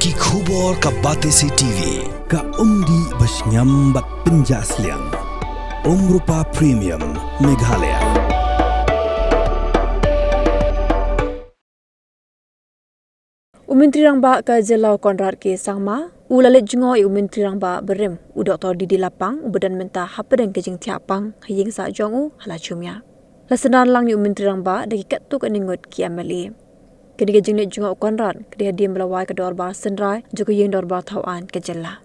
Ki khubor ka Batesi TV. Ka umdi basnyambat penjaslian. Rupa Premium Meghalaya. Myntri Rangbah ke Jelau Konrad ke Sangma, Leit Jngoh Myntri Rangbah berem, Dr. di Lapang, Badan Mentah Hapadang Kejing Tiapang, Haying Sa Jngoh halacumya. Lasenar lang Myntri Rangbah dagi katuk aningut ki MLA. Kedi Kejing Leit Jngoh Konrad, kedi hadir melawai ke Dorba Senrai, juga yang Dorba Tauan ke Jelah.